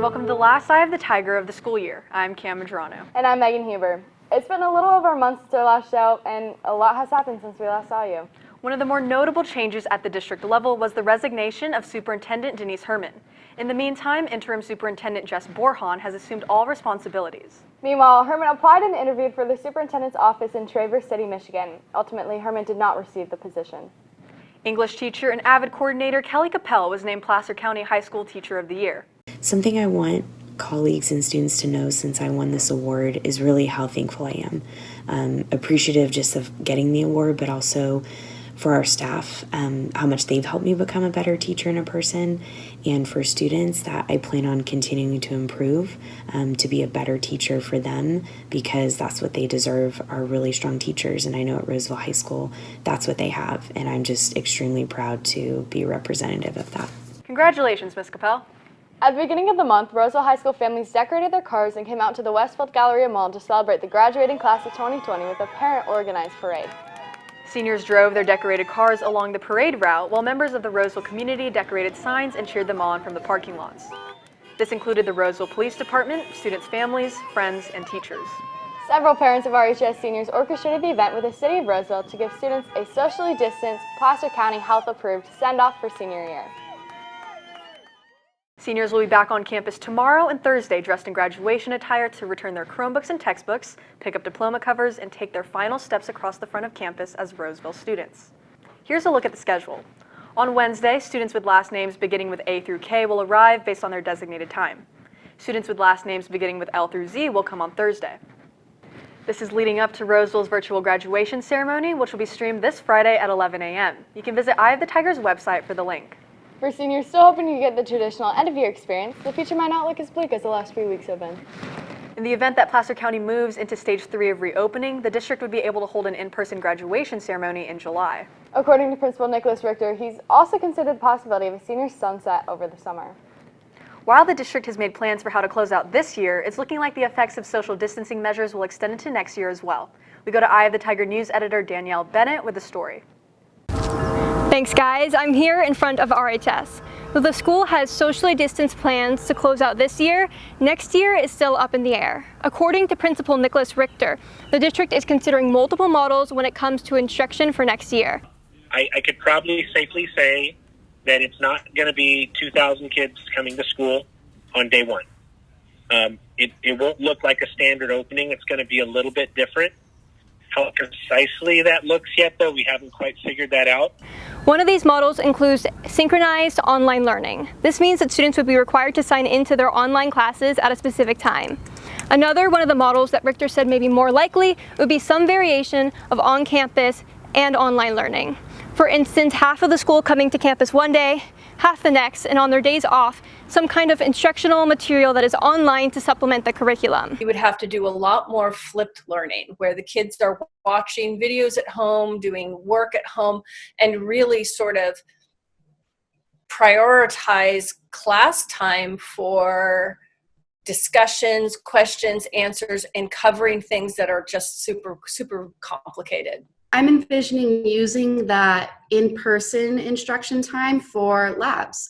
welcome to the last Eye of the Tiger of the school year. I'm Cam Madrano. And I'm Megan Huber. It's been a little over a month since our last show, and a lot has happened since we last saw you. One of the more notable changes at the district level was the resignation of Superintendent Denise Herrmann. In the meantime, Interim Superintendent Jess Borhan has assumed all responsibilities. Meanwhile, Herrmann applied and interviewed for the superintendent's office in Traverse City, Michigan. Ultimately, Herrmann did not receive the position. English teacher and AVID coordinator Kelly Capel was named Placer County High School Teacher of the Year. Something I want colleagues and students to know since I won this award is really how thankful I am. Appreciative just of getting the award, but also for our staff, how much they've helped me become a better teacher and a person, and for students that I plan on continuing to improve, to be a better teacher for them, because that's what they deserve, are really strong teachers, and I know at Roseville High School that's what they have, and I'm just extremely proud to be a representative of that. Congratulations, Ms. Capel. At the beginning of the month, Roseville High School families decorated their cars and came out to the Westfield Galleria Mall to celebrate the graduating class of 2020 with a parent-organized parade. Seniors drove their decorated cars along the parade route, while members of the Roseville community decorated signs and cheered them on from the parking lots. This included the Roseville Police Department, students' families, friends, and teachers. Several parents of RHS seniors orchestrated the event with the City of Roseville to give students a socially distanced, Placer County health-approved send-off for senior year. Seniors will be back on campus tomorrow and Thursday dressed in graduation attire to return their Chromebooks and textbooks, pick up diploma covers, and take their final steps across the front of campus as Roseville students. Here's a look at the schedule. On Wednesday, students with last names beginning with A through K will arrive based on their designated time. Students with last names beginning with L through Z will come on Thursday. This is leading up to Roseville's virtual graduation ceremony, which will be streamed this Friday at 11 a.m. You can visit Eye of the Tiger's website for the link. For seniors still hoping to get the traditional end-of-year experience, the future might not look as bleak as the last few weeks have been. In the event that Placer County moves into Stage 3 of reopening, the district would be able to hold an in-person graduation ceremony in July. According to Principal Nicholas Richter, he's also considered the possibility of a senior sunset over the summer. While the district has made plans for how to close out this year, it's looking like the effects of social distancing measures will extend into next year as well. We go to Eye of the Tiger news editor Danielle Bennett with the story. Thanks, guys. I'm here in front of RHS. Though the school has socially distanced plans to close out this year, next year is still up in the air. According to Principal Nicholas Richter, the district is considering multiple models when it comes to instruction for next year. I could probably safely say that it's not going to be 2,000 kids coming to school on day one. It won't look like a standard opening. It's going to be a little bit different. How precisely that looks yet, though, we haven't quite figured that out. One of these models includes synchronized online learning. This means that students would be required to sign into their online classes at a specific time. Another one of the models that Richter said may be more likely would be some variation of on-campus and online learning. For instance, half of the school coming to campus one day, half the next, and on their days off, some kind of instructional material that is online to supplement the curriculum. You would have to do a lot more flipped learning, where the kids are watching videos at home, doing work at home, and really sort of prioritize class time for discussions, questions, answers, and covering things that are just super, super complicated. I'm envisioning using that in-person instruction time for labs,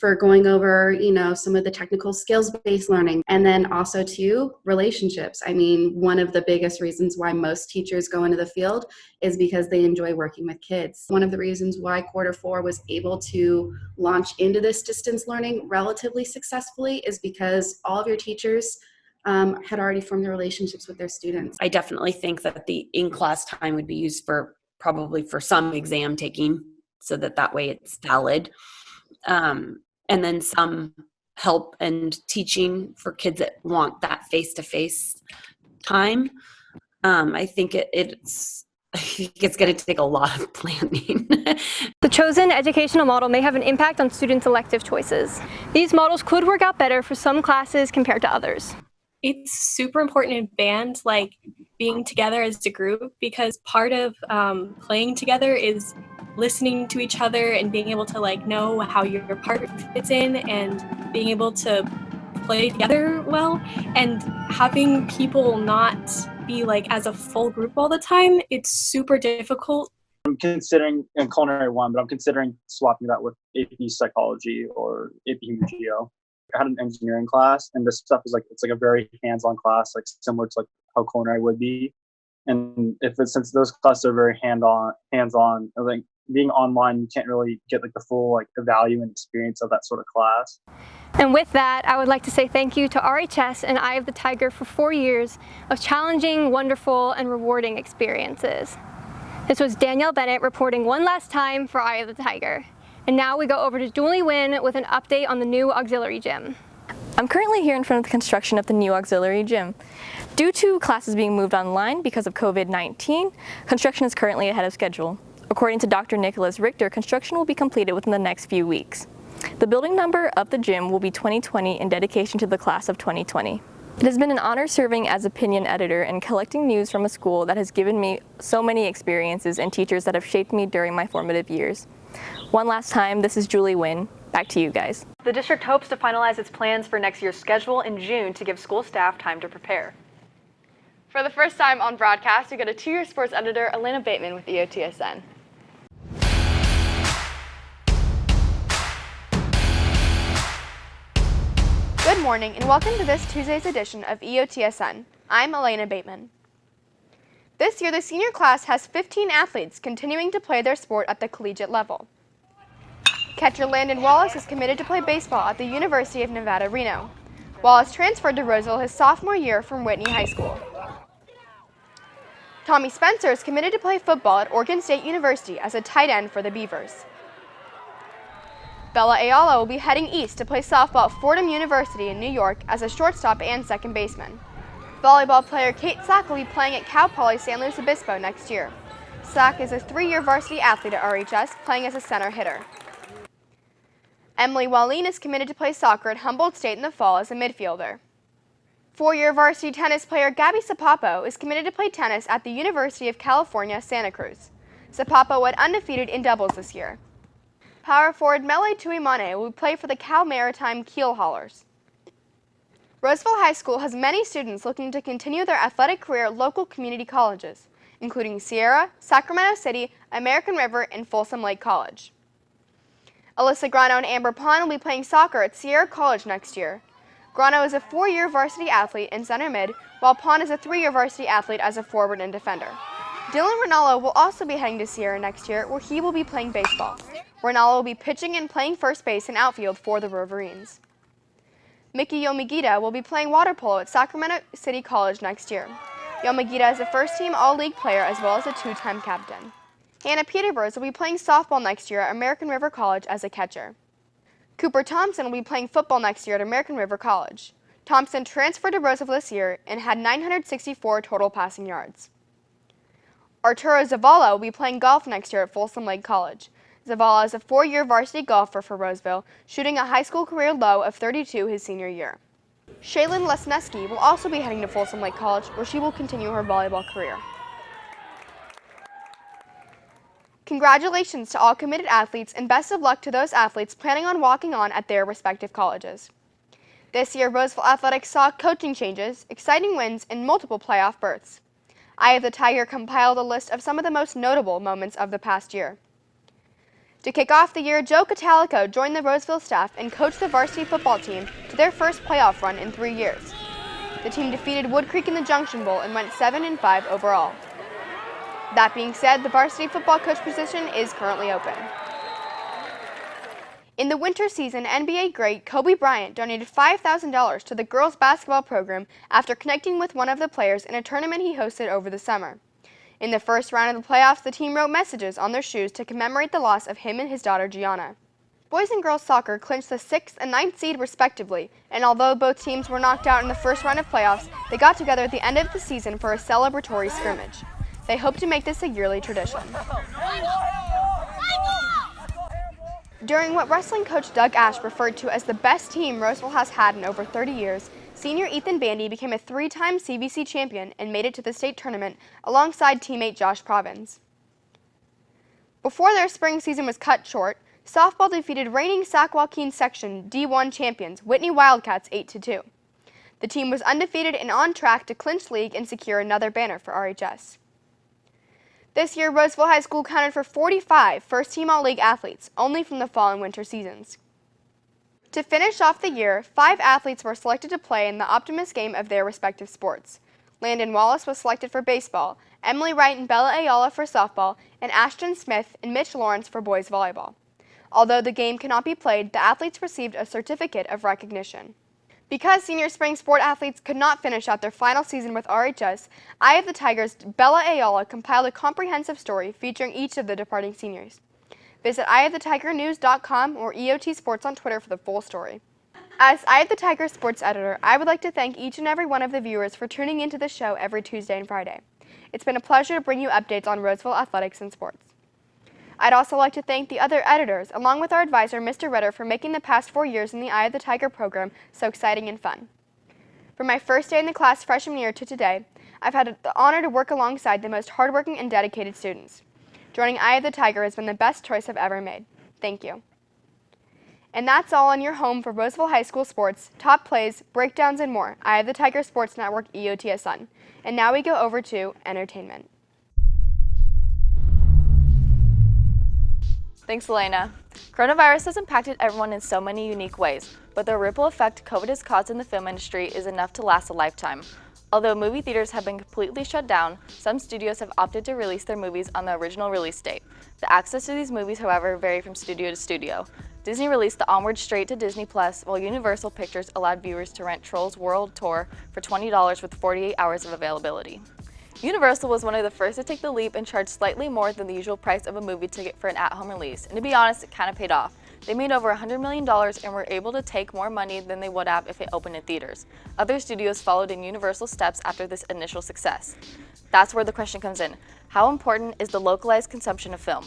for going over, some of the technical skills-based learning, and then also too, relationships. I mean, one of the biggest reasons why most teachers go into the field is because they enjoy working with kids. One of the reasons why Quarter 4 was able to launch into this distance learning relatively successfully is because all of your teachers had already formed their relationships with their students. I definitely think that the in-class time would be used probably for some exam taking, so that way it's valid. And then some help and teaching for kids that want that face-to-face time. I think it's going to take a lot of planning. The chosen educational model may have an impact on students' elective choices. These models could work out better for some classes compared to others. It's super important in band, like being together as a group, because part of playing together is listening to each other and being able to know how your part fits in and being able to play together well, and having people not be as a full group all the time. It's super difficult. I'm considering in culinary 1, but I'm considering swapping that with AP psychology or AP Human Geo. I had an engineering class, and this stuff is like, it's like a very hands-on class, like similar to like how culinary would be. And since those classes are very hands-on, I think being online, you can't really get like the full like the value and experience of that sort of class. And with that, I would like to say thank you to RHS and Eye of the Tiger for 4 years of challenging, wonderful, and rewarding experiences. This was Danielle Bennett reporting one last time for Eye of the Tiger. And now we go over to Julie Wynn with an update on the new auxiliary gym. I'm currently here in front of the construction of the new auxiliary gym. Due to classes being moved online because of COVID-19, construction is currently ahead of schedule. According to Dr. Nicholas Richter, construction will be completed within the next few weeks. The building number of the gym will be 2020 in dedication to the class of 2020. It has been an honor serving as opinion editor and collecting news from a school that has given me so many experiences and teachers that have shaped me during my formative years. One last time, this is Julie Wynn. Back to you guys. The district hopes to finalize its plans for next year's schedule in June to give school staff time to prepare. For the first time on broadcast, we go to two-year sports editor Elena Bateman with EOTSN. Good morning and welcome to this Tuesday's edition of EOTSN. I'm Elena Bateman. This year, the senior class has 15 athletes continuing to play their sport at the collegiate level. Catcher Landon Wallace is committed to play baseball at the University of Nevada, Reno. Wallace transferred to Roseville his sophomore year from Whitney High School. Tommy Spencer is committed to play football at Oregon State University as a tight end for the Beavers. Bella Ayala will be heading east to play softball at Fordham University in New York as a shortstop and second baseman. Volleyball player Kate Sack will be playing at Cal Poly San Luis Obispo next year. Sack is a 3-year varsity athlete at RHS, playing as a center hitter. Emily Wallin is committed to play soccer at Humboldt State in the fall as a midfielder. 4-year varsity tennis player Gabby Sapapo is committed to play tennis at the University of California, Santa Cruz. Sapapo went undefeated in doubles this year. Power forward Mele Tuimane will play for the Cal Maritime Keel Haulers. Roseville High School has many students looking to continue their athletic career at local community colleges, including Sierra, Sacramento City, American River, and Folsom Lake College. Alyssa Grano and Amber Pond will be playing soccer at Sierra College next year. Grano is a 4-year varsity athlete in center mid, while Pond is a 3-year varsity athlete as a forward and defender. Dylan Rinaldo will also be heading to Sierra next year, where he will be playing baseball. Rinaldo will be pitching and playing first base and outfield for the Wolverines. Mickey Yomagita will be playing water polo at Sacramento City College next year. Yomagita is a first-team All-League player as well as a 2-time captain. Hannah Peterborough will be playing softball next year at American River College as a catcher. Cooper Thompson will be playing football next year at American River College. Thompson transferred to Roseville this year and had 964 total passing yards. Arturo Zavala will be playing golf next year at Folsom Lake College. Zavala is a 4-year varsity golfer for Roseville, shooting a high school career low of 32 his senior year. Shaylin Lesneski will also be heading to Folsom Lake College, where she will continue her volleyball career. Congratulations to all committed athletes and best of luck to those athletes planning on walking on at their respective colleges. This year, Roseville Athletics saw coaching changes, exciting wins, and multiple playoff berths. Eye of the Tiger compiled a list of some of the most notable moments of the past year. To kick off the year, Joe Catalico joined the Roseville staff and coached the varsity football team to their first playoff run in 3 years. The team defeated Wood Creek in the Junction Bowl and went 7-5 overall. That being said, the varsity football coach position is currently open. In the winter season, NBA great Kobe Bryant donated $5,000 to the girls basketball program after connecting with one of the players in a tournament he hosted over the summer. In the first round of the playoffs, the team wrote messages on their shoes to commemorate the loss of him and his daughter Gianna. Boys and girls soccer clinched the 6th and 9th seed respectively, and although both teams were knocked out in the first round of playoffs, they got together at the end of the season for a celebratory scrimmage. They hope to make this a yearly tradition. During what wrestling coach Doug Ash referred to as the best team Roseville has had in over 30 years, senior Ethan Bandy became a 3-time CVC champion and made it to the state tournament alongside teammate Josh Provins. Before their spring season was cut short, softball defeated reigning Sac Joaquin Section D1 champions Whitney Wildcats 8-2. The team was undefeated and on track to clinch league and secure another banner for RHS. This year, Roseville High School counted for 45 first-team All-League athletes, only from the fall and winter seasons. To finish off the year, 5 athletes were selected to play in the Optimus game of their respective sports. Landon Wallace was selected for baseball, Emily Wright and Bella Ayala for softball, and Ashton Smith and Mitch Lawrence for boys volleyball. Although the game cannot be played, the athletes received a certificate of recognition. Because senior spring sport athletes could not finish out their final season with RHS, Eye of the Tigers' Bella Ayala compiled a comprehensive story featuring each of the departing seniors. Visit eyeofthetigernews.com or EOT Sports on Twitter for the full story. As Eye of the Tiger sports editor, I would like to thank each and every one of the viewers for tuning into the show every Tuesday and Friday. It's been a pleasure to bring you updates on Roseville athletics and sports. I'd also like to thank the other editors, along with our advisor, Mr. Ritter, for making the past 4 years in the Eye of the Tiger program so exciting and fun. From my first day in the class freshman year to today, I've had the honor to work alongside the most hardworking and dedicated students. Joining Eye of the Tiger has been the best choice I've ever made. Thank you. And that's all on your home for Roseville High School sports, top plays, breakdowns, and more. Eye of the Tiger Sports Network, EOTSN. And now we go over to entertainment. Thanks, Elena. Coronavirus has impacted everyone in so many unique ways, but the ripple effect COVID has caused in the film industry is enough to last a lifetime. Although movie theaters have been completely shut down, some studios have opted to release their movies on the original release date. The access to these movies, however, vary from studio to studio. Disney released the Onward straight to Disney+, while Universal Pictures allowed viewers to rent Trolls World Tour for $20 with 48 hours of availability. Universal was one of the first to take the leap and charge slightly more than the usual price of a movie ticket for an at-home release, and to be honest, it kind of paid off. They made over $100 million and were able to take more money than they would have if it opened in theaters. Other studios followed in Universal's steps after this initial success. That's where the question comes in. How important is the localized consumption of film?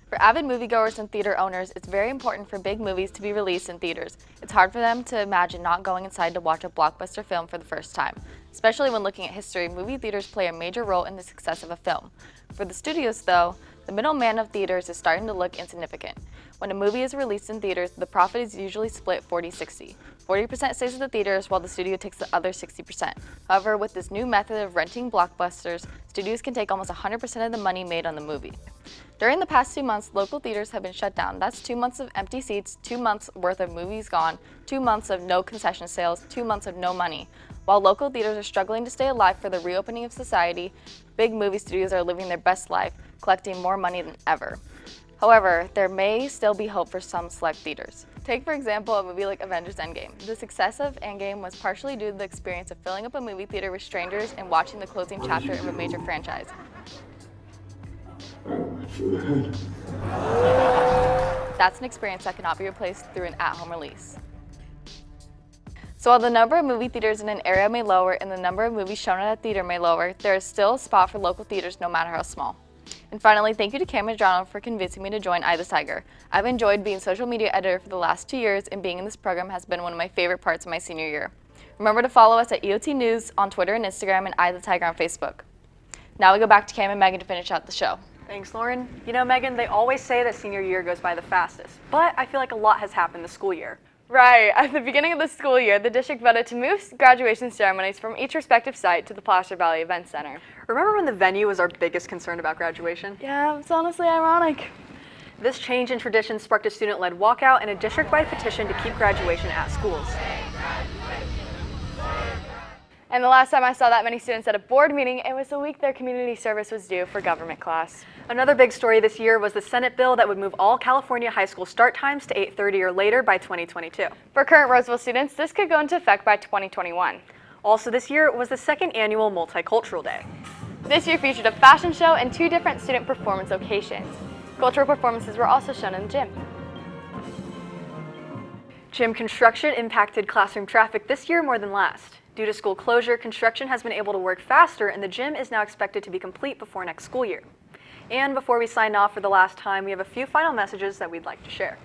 For avid moviegoers and theater owners, it's very important for big movies to be released in theaters. It's hard for them to imagine not going inside to watch a blockbuster film for the first time. Especially when looking at history, movie theaters play a major role in the success of a film. For the studios, though, the middleman of theaters is starting to look insignificant. When a movie is released in theaters, the profit is usually split 40-60. 40% stays at the theaters while the studio takes the other 60%. However, with this new method of renting blockbusters, studios can take almost 100% of the money made on the movie. During the past 2 months, local theaters have been shut down. That's 2 months of empty seats, 2 months worth of movies gone, 2 months of no concession sales, 2 months of no money. While local theaters are struggling to stay alive for the reopening of society, big movie studios are living their best life, collecting more money than ever. However, there may still be hope for some select theaters. Take, for example, a movie like Avengers Endgame. The success of Endgame was partially due to the experience of filling up a movie theater with strangers and watching the closing chapter of a major franchise. That's an experience that cannot be replaced through an at-home release. So while the number of movie theaters in an area may lower and the number of movies shown at a theater may lower, there is still a spot for local theaters no matter how small. And finally, thank you to Cam Madrano for convincing me to join Eye of the Tiger. I've enjoyed being social media editor for the last 2 years, and being in this program has been one of my favorite parts of my senior year. Remember to follow us at EOT News on Twitter and Instagram and Eye of the Tiger on Facebook. Now we go back to Cam and Megan to finish out the show. Thanks, Lauren. You know, Megan, they always say that senior year goes by the fastest, but I feel like a lot has happened this school year. Right. At the beginning of the school year, the district voted to move graduation ceremonies from each respective site to the Placer Valley Event Center. Remember when the venue was our biggest concern about graduation? Yeah, it's honestly ironic. This change in tradition sparked a student-led walkout and a district-wide petition to keep graduation at schools. And the last time I saw that many students at a board meeting, it was the week their community service was due for government class. Another big story this year was the Senate bill that would move all California high school start times to 8:30 or later by 2022. For current Roseville students, this could go into effect by 2021. Also this year was the second annual Multicultural Day. This year featured a fashion show and 2 different student performance locations. Cultural performances were also shown in the gym. Gym construction impacted classroom traffic this year more than last. Due to school closure, construction has been able to work faster, and the gym is now expected to be complete before next school year. And before we sign off for the last time, we have a few final messages that we'd like to share.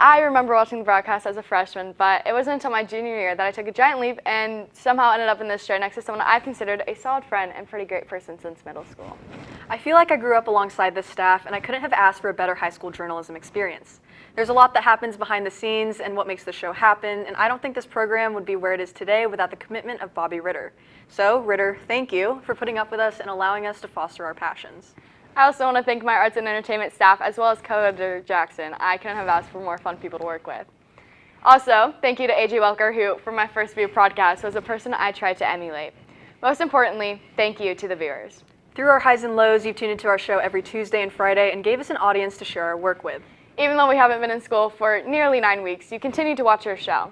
I remember watching the broadcast as a freshman, but it wasn't until my junior year that I took a giant leap and somehow ended up in this chair next to someone I've considered a solid friend and pretty great person since middle school. I feel like I grew up alongside this staff, and I couldn't have asked for a better high school journalism experience. There's a lot that happens behind the scenes and what makes the show happen, and I don't think this program would be where it is today without the commitment of Bobby Ritter. So, Ritter, thank you for putting up with us and allowing us to foster our passions. I also want to thank my arts and entertainment staff as well as co-editor Jackson. I couldn't have asked for more fun people to work with. Also, thank you to AJ Welker, who, for my first few podcasts, was a person I tried to emulate. Most importantly, thank you to the viewers. Through our highs and lows, you've tuned into our show every Tuesday and Friday and gave us an audience to share our work with. Even though we haven't been in school for nearly 9 weeks, you continue to watch our show.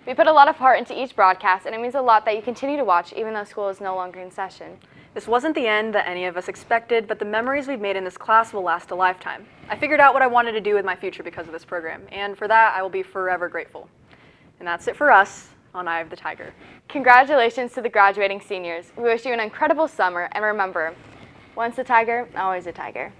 We put a lot of heart into each broadcast, and it means a lot that you continue to watch even though school is no longer in session. This wasn't the end that any of us expected, but the memories we've made in this class will last a lifetime. I figured out what I wanted to do with my future because of this program, and for that, I will be forever grateful. And that's it for us on Eye of the Tiger. Congratulations to the graduating seniors. We wish you an incredible summer, and remember, once a tiger, always a tiger.